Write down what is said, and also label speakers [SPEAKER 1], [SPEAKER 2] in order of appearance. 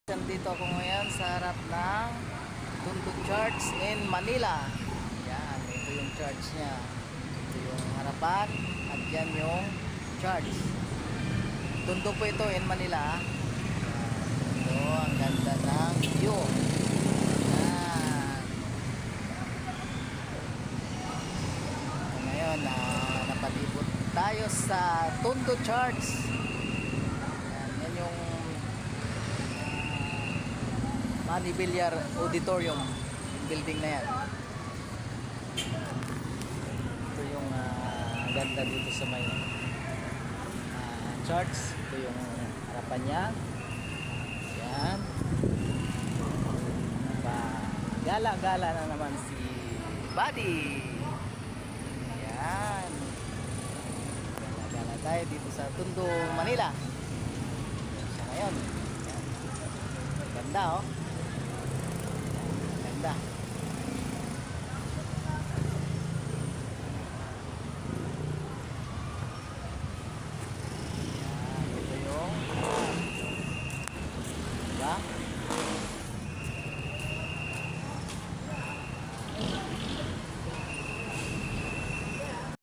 [SPEAKER 1] Dito ako ngayon sa harap ng Tondo Church in Manila. Yan, ito yung church niya. Ito yung harapan at yan yung church. Tondo po ito in Manila. Ito, ang ganda ng view. Yan. Ngayon, napalibot tayo sa Tondo Church. Yan yung Manny Villar Auditorium, yung building na yan. Ito yung ganda dito sa may church. Ito yung harapan niya. Yan. Gala-gala na naman si Buddy. Yan. Gala-gala tayo dito sa Tondo, Manila. Sa ngayon. Yan. Ganda, oh. Ganda.